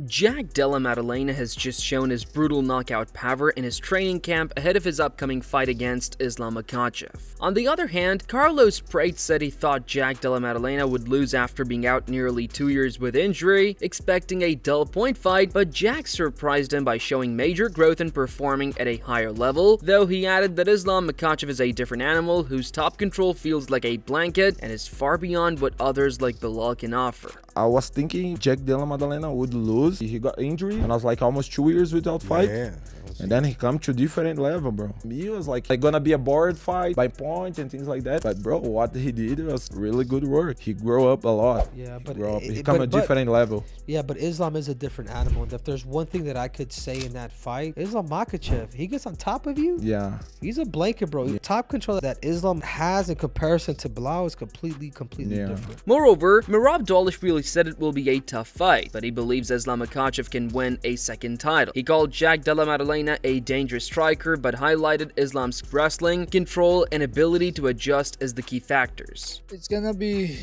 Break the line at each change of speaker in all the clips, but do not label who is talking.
Jack Della Maddalena has just shown his brutal knockout power in his training camp ahead of his upcoming fight against Islam Makhachev. On the other hand, Carlos Prates said he thought Jack Della Maddalena would lose after being out nearly 2 years with injury, expecting a dull point fight, but Jack surprised him by showing major growth and performing at a higher level, though he added that Islam Makhachev is a different animal whose top control feels like a blanket and is far beyond what others like Della can offer.
I was thinking Jack Della Maddalena would lose. He got injury and I was like almost 2 years without fight.
Yeah.
And then he come to different level, bro. Me was like gonna be a board fight by point and things like that. But bro, what he did was really good work. He grew up a lot.
Yeah, but
he come a different level.
Yeah, but Islam is a different animal. And if there's one thing that I could say in that fight, Islam Makhachev, he gets on top of you.
Yeah.
He's a blanket, bro. The top control that Islam has in comparison to Blau is completely different.
Moreover, Merab Dvalishvili said it will be a tough fight, but he believes Islam Makhachev can win a second title. He called Jack Della Maddalena a dangerous striker, but highlighted Islam's wrestling, control, and ability to adjust as the key factors.
It's gonna be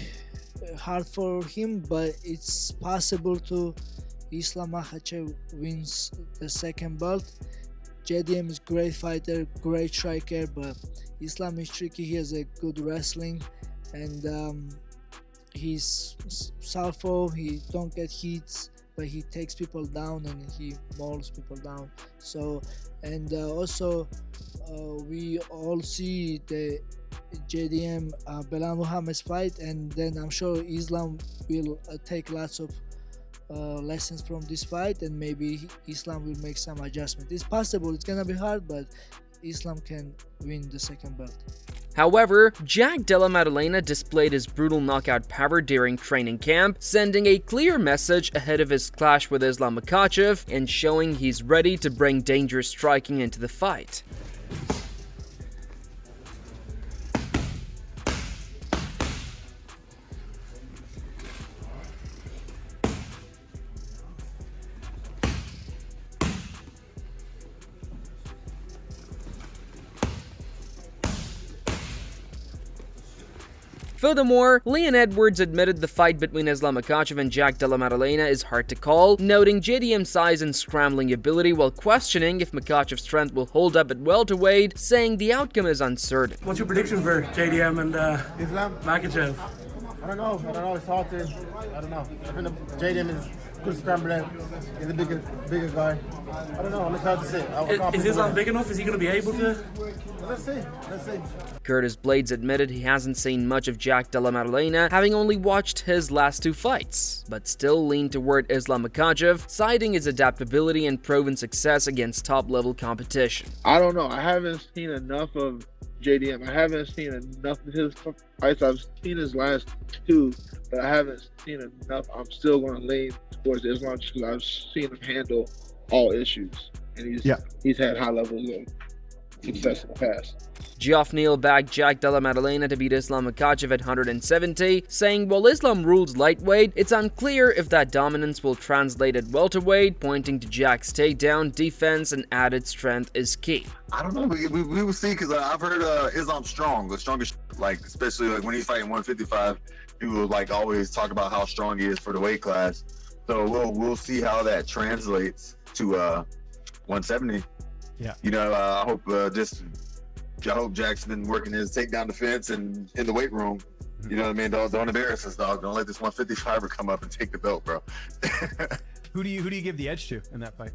hard for him, but it's possible to Islam Makhachev wins the second belt. JDM is great fighter, great striker, but Islam is tricky. He has a good wrestling, and he's southpaw. He don't get hits, but he takes people down and he mauls people down. So, and also we all see the JDM Belal Muhammad's fight, and then I'm sure Islam will take lots of lessons from this fight, and maybe Islam will make some adjustment. It's possible. It's gonna be hard, but Islam can win the second belt.
However, Jack Della Maddalena displayed his brutal knockout power during training camp, sending a clear message ahead of his clash with Islam Makhachev and showing he's ready to bring dangerous striking into the fight. Furthermore, Leon Edwards admitted the fight between Islam Makhachev and Jack Della Maddalena is hard to call, noting JDM's size and scrambling ability while questioning if Makhachev's strength will hold up at welterweight, saying the outcome is uncertain.
What's your prediction for JDM and
Islam?
Makhachev?
I don't know. It's hard to. I don't know. I think JDM is good scrambler. He's a bigger guy. I don't know. I'm excited to see.
Is Islam big enough? Is he going to be able to?
Let's see.
Curtis Blades admitted he hasn't seen much of Jack Della Maddalena, having only watched his last 2 fights, but still leaned toward Islam Makhachev, citing his adaptability and proven success against top-level competition.
I don't know. I haven't seen enough of JDM. I haven't seen enough of his fights. I've seen his last 2, but I haven't seen enough. I'm still going to lean towards Islam just because I've seen him handle all issues, and he's had high levels of success in the past.
Geoff Neal backed Jack Della Maddalena to beat Islam Makhachev at 170, saying while Islam rules lightweight, it's unclear if that dominance will translate at welterweight, pointing to Jack's takedown, defense, and added strength is key.
I don't know. We will see, because I've heard Islam's strong, the strongest, especially when he's fighting 155. People always talk about how strong he is for the weight class. So we'll see how that translates to 170.
Yeah.
I hope Jack's been working his takedown defense and in the weight room. You know what I mean? Don't embarrass us, dog. Don't let this 155er come up and take the belt, bro.
Who do you give the edge to in that fight?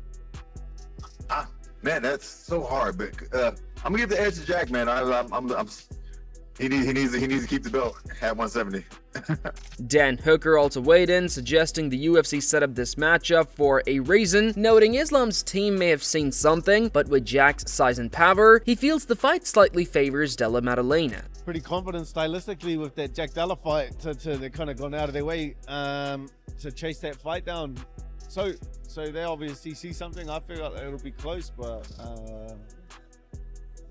Man, that's so hard. But I'm gonna give the edge to Jack, man. He needs to keep the belt at 170.
Dan Hooker also weighed in, suggesting the UFC set up this matchup for a reason, noting Islam's team may have seen something, but with Jack's size and power, he feels the fight slightly favors Della Maddalena.
Pretty confident stylistically with that Jack Della fight to kind of gone out of their way to chase that fight down. So they obviously see something. I feel like it'll be close, but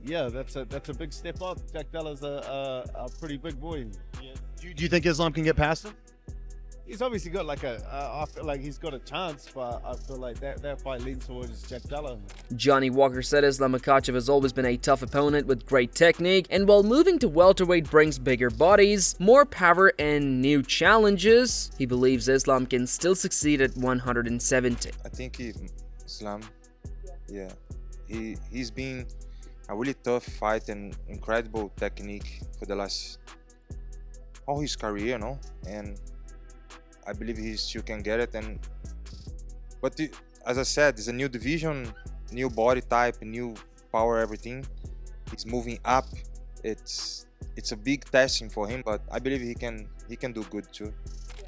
yeah, that's a big step up. Jack Della's a pretty big boy.
Yeah. Do you think Islam can get past him?
he's obviously got like I feel like he's got a chance, but I feel like that fight leans towards Jack Della.
Johnny Walker said Islam Makhachev has always been a tough opponent with great technique, and while moving to welterweight brings bigger bodies, more power, and new challenges, he believes Islam can still succeed at 170.
I think Islam, yeah, he's been a really tough fight and incredible technique for the last all his career, no? And I believe he still can get it. But as I said, it's a new division, new body type, new power, everything. He's moving up. It's a big testing for him, but I believe he can do good too.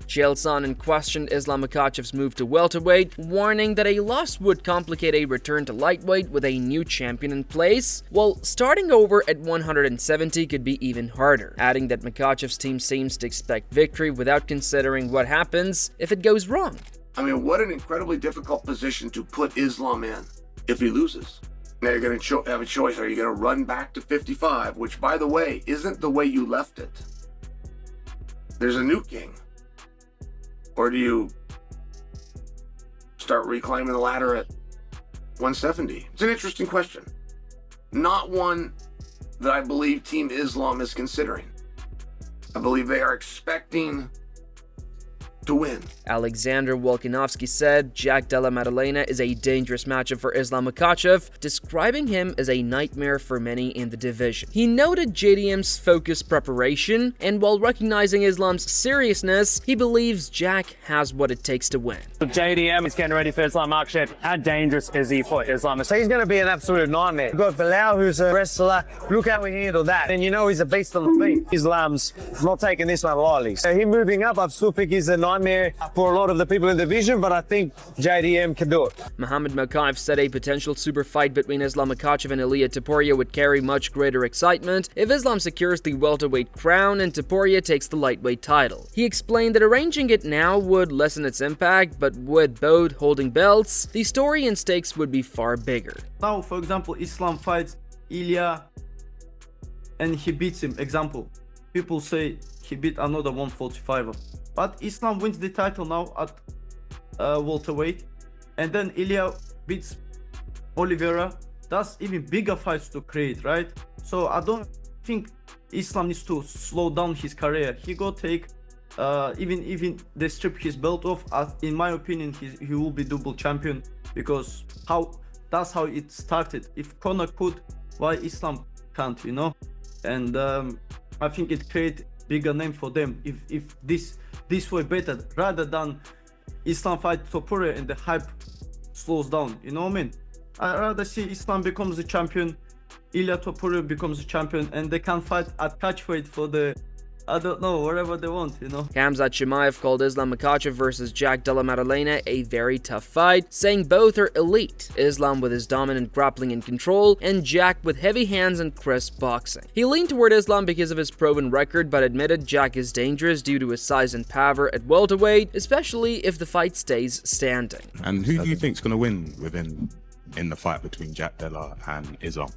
Chael Sonnen questioned Islam Makhachev's move to welterweight, warning that a loss would complicate a return to lightweight with a new champion in place, while starting over at 170 could be even harder, adding that Makhachev's team seems to expect victory without considering what happens if it goes wrong.
I mean, what an incredibly difficult position to put Islam in if he loses. Now you're going to have a choice. Are you going to run back to 55, which, by the way, isn't the way you left it? There's a new king. Or do you start reclaiming the ladder at 170? It's an interesting question. Not one that I believe Team Islam is considering. I believe they are expecting to win.
Alexander Volkanovski said Jack Della Maddalena is a dangerous matchup for Islam Makhachev, describing him as a nightmare for many in the division. He noted JDM's focused preparation, and while recognizing Islam's seriousness, he believes Jack has what it takes to win.
JDM is getting ready for Islam Makhachev. How dangerous is he for Islam? So he's going to be an absolute nightmare. You've got Della, who's a wrestler. Look how we handle that. And you know he's a beast on the feet. Islam's not taking this one lightly. So him moving up, I still think he's a nightmare for a lot of the people in the division, but I think JDM can do it.
Muhammad Mokaev said a potential super fight between Islam Makhachev and Ilia Topuria would carry much greater excitement if Islam secures the welterweight crown and Topuria takes the lightweight title. He explained that arranging it now would lessen its impact, but with both holding belts, the story and stakes would be far bigger.
Now, for example, Islam fights Ilia and he beats him. Example, people say he beat another 145er. But Islam wins the title now at welterweight, and then Ilia beats Oliveira. That's even bigger fights to create, right? So I don't think Islam needs to slow down his career. He go take even they strip his belt off. In my opinion, he will be double champion, because that's how it started. If Conor could, why Islam can't, you know? And I think it create bigger name for them if this way better, rather than Islam fight Topuria and the hype slows down, you know what I mean? I'd rather see Islam becomes the champion, Ilia Topuria becomes a champion, and they can fight at catchweight for the, I don't know, whatever they want, you know.
Khamzat Chimaev called Islam Makhachev versus Jack Della Maddalena a very tough fight, saying both are elite, Islam with his dominant grappling and control, and Jack with heavy hands and crisp boxing. He leaned toward Islam because of his proven record, but admitted Jack is dangerous due to his size and power at welterweight, especially if the fight stays standing.
And who do you think's going to win in the fight between Jack Della and Islam?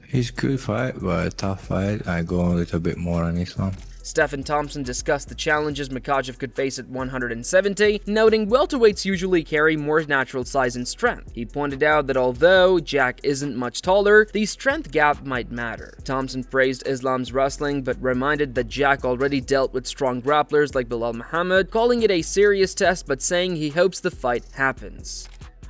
It's a good fight, but a tough fight. I go a little bit more on Islam.
Stephen Thompson discussed the challenges Makhachev could face at 170, noting welterweights usually carry more natural size and strength. He pointed out that although Jack isn't much taller, the strength gap might matter. Thompson praised Islam's wrestling, but reminded that Jack already dealt with strong grapplers like Bilal Muhammad, calling it a serious test but saying he hopes the fight happens.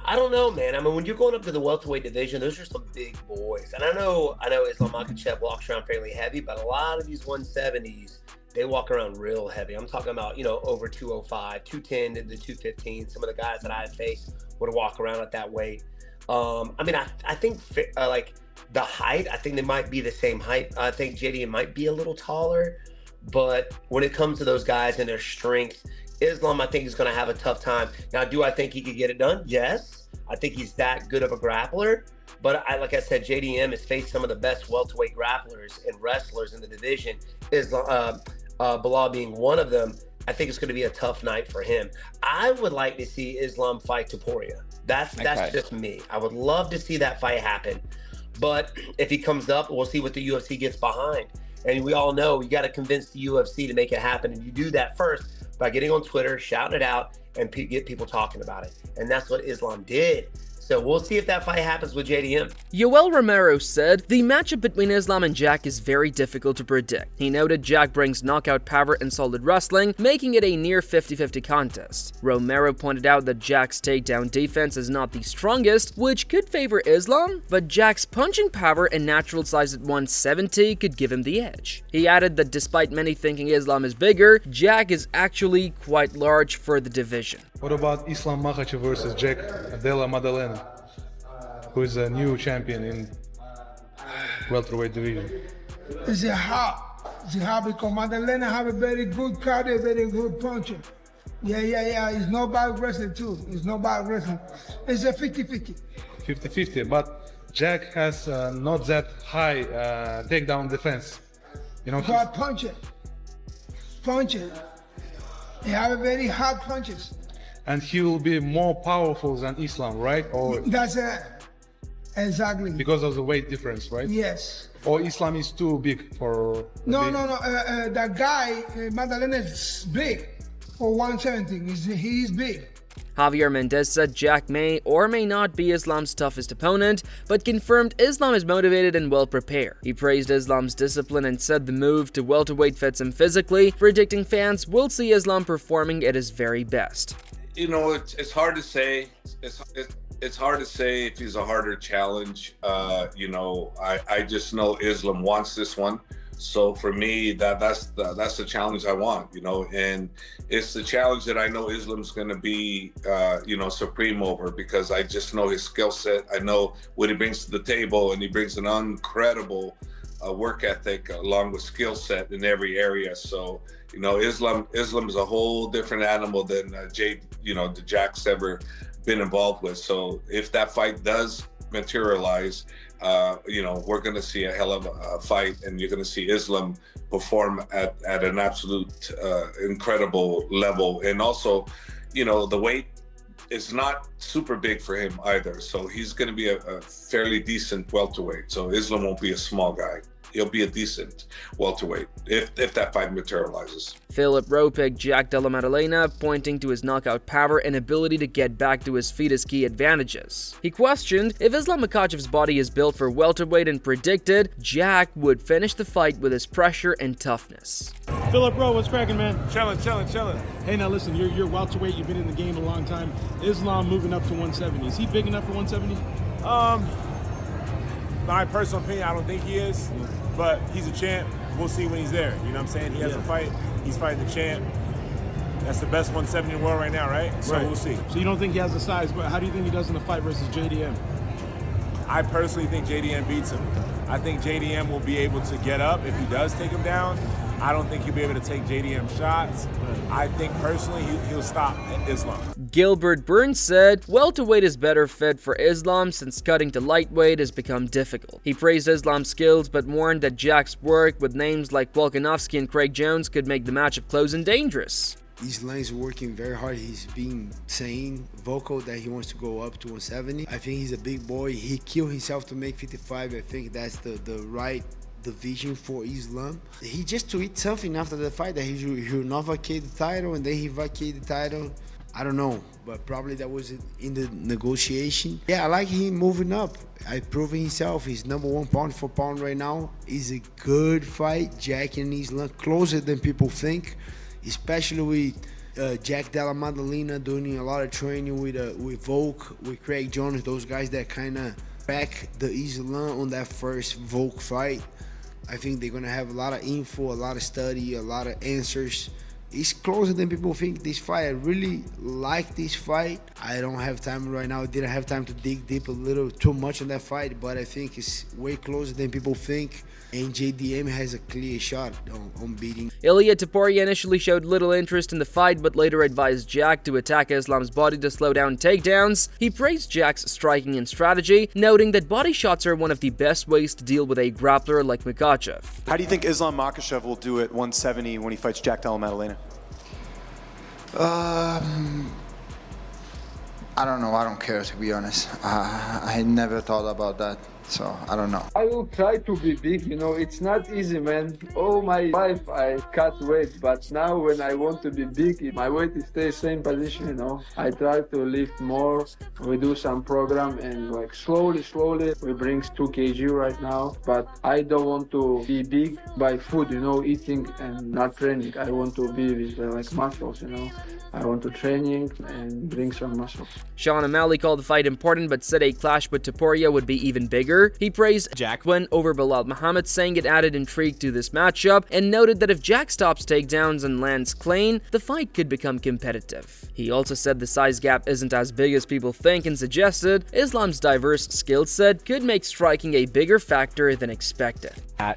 I don't know, man. I mean, when you're going up to the welterweight division, those are some big boys. And I know Islam Makhachev walks around fairly heavy, but a lot of these 170s, they walk around real heavy. I'm talking about, over 205, 210 to 215. Some of the guys that I've faced would walk around at that weight. I think like the height, I think they might be the same height. I think JDM might be a little taller, but when it comes to those guys and their strength, Islam, I think, is going to have a tough time. Now, do I think he could get it done? Yes. I think he's that good of a grappler. But like I said, JDM has faced some of the best welterweight grapplers and wrestlers in the division. Bilal being one of them. I think it's going to be a tough night for him. I would like to see Islam fight Topuria. That's just me. I would love to see that fight happen. But if he comes up, we'll see what the UFC gets behind. And we all know you got to convince the UFC to make it happen. And you do that first by getting on Twitter, shouting it out, and get people talking about it. And that's what Islam did. So we'll see if that fight happens with JDM.
Yoel Romero said, the matchup between Islam and Jack is very difficult to predict. He noted Jack brings knockout power and solid wrestling, making it a near 50-50 contest. Romero pointed out that Jack's takedown defense is not the strongest, which could favor Islam, but Jack's punching power and natural size at 170 could give him the edge. He added that despite many thinking Islam is bigger, Jack is actually quite large for the division.
What about Islam Makhachev versus Della Maddalena, who is a new champion in welterweight division?
It's hard because Maddalena have a very good cardio, very good puncher. Yeah. It's not bad wrestling too. It's not bad wrestling. It's a 50-50.
50-50, but Jack has not that high takedown defense. You know.
But puncher. They have a very hard punches.
And he will be more powerful than Islam, right? Or
that's exactly
because of the weight difference, right?
Yes.
Or Islam is too big for.
No. That guy Maddalena is big for 170. He is big.
Javier Mendez said Jack may or may not be Islam's toughest opponent, but confirmed Islam is motivated and well prepared. He praised Islam's discipline and said the move to welterweight fits him physically, predicting fans will see Islam performing at his very best.
You know, it's hard to say. It's hard to say if he's a harder challenge. You know, I just know Islam wants this one. So for me, that's the challenge I want, you know, and it's the challenge that I know Islam's going to be, you know, supreme over, because I just know his skill set. I know what he brings to the table, and he brings an incredible work ethic along with skill set in every area. So, you know, Islam is a whole different animal than the Jack's ever been involved with. So if that fight does materialize, you know, we're going to see a hell of a fight, and you're going to see Islam perform at an absolute incredible level. And also, you know, the weight is not super big for him either. So he's going to be a fairly decent welterweight. So Islam won't be a small guy. He'll be a decent welterweight if that fight materializes.
Philip Rowe picked Jack Della Maddalena, pointing to his knockout power and ability to get back to his feet as key advantages. He questioned if Islam Makhachev's body is built for welterweight and predicted Jack would finish the fight with his pressure and toughness.
Philip Rowe, what's cracking, man?
Chilling.
Hey, now listen, you're welterweight, you've been in the game a long time. Islam moving up to 170. Is he big enough for 170?
My personal opinion, I don't think he is, but he's a champ. We'll see when he's there. You know what I'm saying? He has a fight. He's fighting the champ. That's the best 170 in the world right now, right? So we'll see.
So you don't think he has the size, but how do you think he does in the fight versus JDM?
I personally think JDM beats him. I think JDM will be able to get up if he does take him down. I don't think he'll be able to take JDM shots. I think personally he'll stop Islam.
Gilbert Burns said welterweight is better fit for Islam since cutting to lightweight has become difficult. He praised Islam's skills but warned that Jack's work with names like Volkanovski and Craig Jones could make the matchup close and dangerous.
Islam is working very hard. He's been saying vocal that he wants to go up to 170. I think he's a big boy. He killed himself to make 55. I think that's the right division for Islam. He just tweeted something after the fight that he'll not vacate the title, and then he vacated the title. I don't know, but probably that was in the negotiation. Yeah, I like him moving up. I proving himself. He's #1 pound for pound right now. It's a good fight. Jack and Islam closer than people think, especially with Jack Della Maddalena doing a lot of training with Volk, with Craig Jones, those guys that kind of back the Islam on that first Volk fight. I think they're gonna have a lot of info, a lot of study, a lot of answers. It's closer than people think, this fight. I really like this fight. I don't have time right now. I didn't have time to dig deep a little too much on that fight, but I think it's way closer than people think. And JDM has a clear shot on beating.
Ilia Topuria initially showed little interest in the fight, but later advised Jack to attack Islam's body to slow down takedowns. He praised Jack's striking and strategy, noting that body shots are one of the best ways to deal with a grappler like Makhachev.
How do you think Islam Makhachev will do at 170 when he fights Jack Della Maddalena?
I don't know. I don't care, to be honest. I never thought about that.
So I don't know.
I will try to be big, it's not easy, man. All my life I cut weight, but now when I want to be big, my weight stays same position, I try to lift more. We do some program and like slowly, we bring 2 kg right now, but I don't want to be big by food, eating and not training. I want to be with like muscles, I want to training and bring some muscles.
Sean O'Malley called the fight important but said a clash with Topuria would be even bigger. He praised Jack's win over Belal Muhammad, saying it added intrigue to this matchup, and noted that if Jack stops takedowns and lands clean, the fight could become competitive. He also said the size gap isn't as big as people think and suggested Islam's diverse skill set could make striking a bigger factor than expected.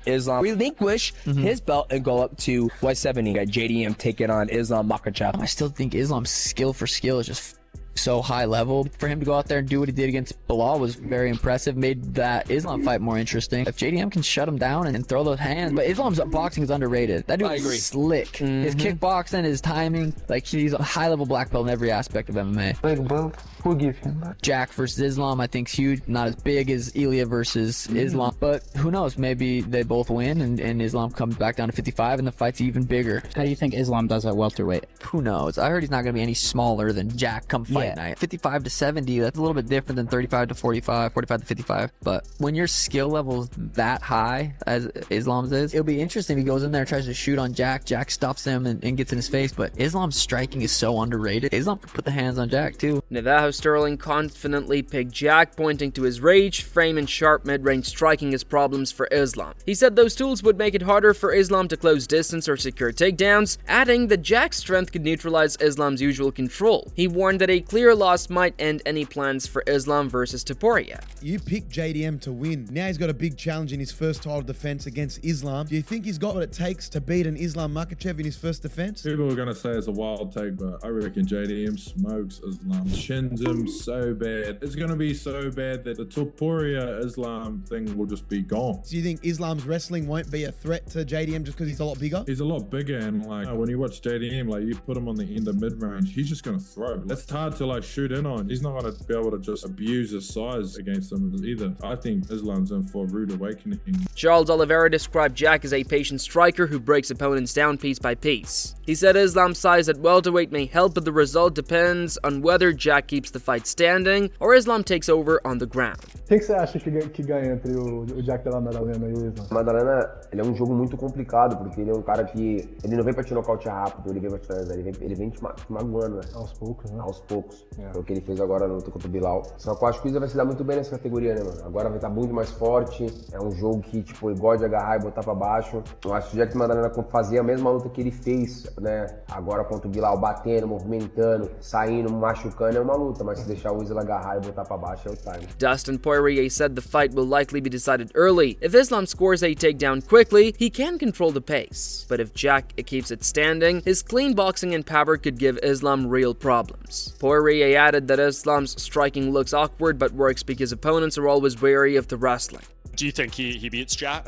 Islam relinquish his belt and go up to 170. Got JDM taking on Islam Makhachev.
I still think Islam's skill for skill is just so high level. For him to go out there and do what he did against Belal was very impressive, made that Islam fight more interesting. If JDM can shut him down and throw those hands, but Islam's boxing is underrated. That dude is slick. His kickboxing, his timing, like he's a high level black belt in every aspect of MMA.
Big belt, who give him that?
Jack versus Islam, I think, is huge. Not as big as Ilya versus Islam, but who knows? Maybe they both win and Islam comes back down to 55 and the fight's even bigger.
How do you think Islam does at welterweight?
Who knows? I heard he's not going to be any smaller than Jack come fight night. 55 to 70, that's a little bit different than 35 to 45, 45 to 55. But when your skill level's that high as Islam's is, it'll be interesting if he goes in there and tries to shoot on Jack. Jack stuffs him and gets in his face, but Islam's striking is so underrated. Islam could put the hands on Jack too.
Navajo Sterling confidently picked Jack, pointing to his rage, frame, and sharp mid-range striking as problems for Islam. He said those tools would make it harder for Islam to close distance or secure takedowns, adding that Jack's strength could neutralize Islam's usual control. He warned that a clear loss might end any plans for Islam versus Topuria.
You picked JDM to win. Now he's got a big challenge in his first title defense against Islam. Do you think he's got what it takes to beat an Islam Makhachev in his first defense?
People are going to say it's a wild take, but I reckon JDM smokes Islam, shins him so bad. It's going to be so bad that the Topuria Islam thing will just be gone.
Do you think Islam's wrestling won't be a threat to JDM just because he's a lot bigger?
He's a lot bigger, and like when you watch JDM, like you put him on the end of mid-range, he's just going to throw. That's hard to like shoot in on. He's not going to be able to just abuse his size against him either. I think Islam's in for a rude awakening.
Charles Oliveira described Jack as a patient striker who breaks opponents down piece by piece. He said Islam's size at welterweight may help, but the result depends on whether Jack keeps the fight standing or Islam takes over on the ground.
O que você acha que ganha entre o Jack Della, Maddalena e o Islam?
Maddalena, ele é um jogo muito complicado, porque ele é um cara que ele não vem pra te nocautear rápido, ele vem pra te finalizar, ele vem te magoando, né?
Aos poucos, né?
Aos poucos. É o que ele fez agora na luta contra o Bilal. Só que eu acho que o Isla vai se dar muito bem nessa categoria, né, mano? Agora vai estar muito mais forte, é um jogo que, tipo, ele gosta de agarrar e botar pra baixo. Eu acho que o Jack Maddalena fazia a mesma luta que ele fez, né? Agora contra o Bilal, batendo, movimentando, saindo, machucando, é uma luta, mas se deixar o Isla agarrar e botar pra baixo é o time.
Dustin Poirier said the fight will likely be decided early. If Islam scores a takedown quickly, he can control the pace. But if Jack keeps it standing, his clean boxing and power could give Islam real problems. Poirier added that Islam's striking looks awkward but works because opponents are always wary of the wrestling.
Do you think he beats Jack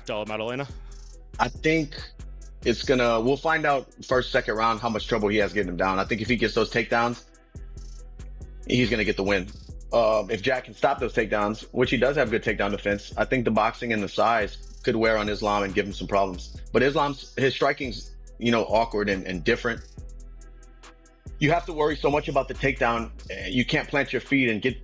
Della Maddalena?
I think we'll find out first, second round how much trouble he has getting him down. I think if he gets those takedowns, he's gonna get the win. If Jack can stop those takedowns, which he does have good takedown defense, I think the boxing and the size could wear on Islam and give him some problems. But his striking's, awkward and different. You have to worry so much about the takedown. You can't plant your feet and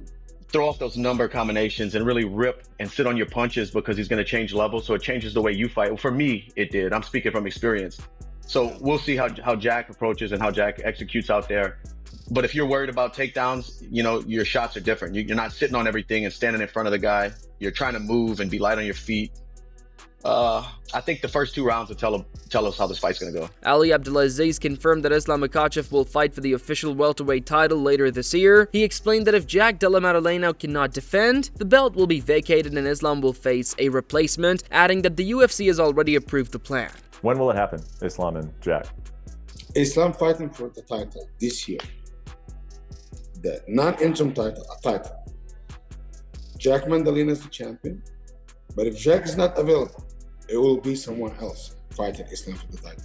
throw off those number combinations and really rip and sit on your punches because he's going to change levels. So it changes the way you fight. Well, for me, it did. I'm speaking from experience. So we'll see how Jack approaches and how Jack executes out there. But if you're worried about takedowns, your shots are different. You're not sitting on everything and standing in front of the guy. You're trying to move and be light on your feet. I think the first 2 rounds will tell us how this fight's going to go.
Ali Abdulaziz confirmed that Islam Makhachev will fight for the official welterweight title later this year. He explained that if Jack Della Maddalena cannot defend, the belt will be vacated and Islam will face a replacement, adding that the UFC has already approved the plan.
When will it happen, Islam and Jack?
Islam fighting for the title this year. The non-interim title, a title. Jack Maddalena is the champion, but if Jack is not available, it will be someone else fighting Islam for the title.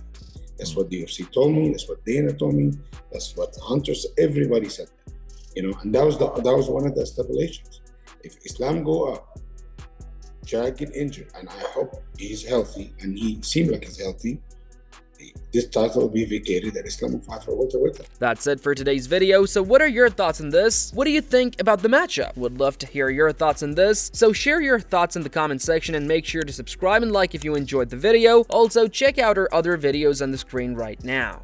That's what the UFC told me. That's what Dana told me. That's what the hunters. Everybody said that, and that was one of the stipulations. If Islam go up Jack get injured, and I hope he's healthy, and he seems like he's healthy, this title will be vacated and Islam will fight for welterweight.
That's it for today's video, so what are your thoughts on this? What do you think about the matchup? Would love to hear your thoughts on this, so share your thoughts in the comment section and make sure to subscribe and like if you enjoyed the video. Also, check out our other videos on the screen right now.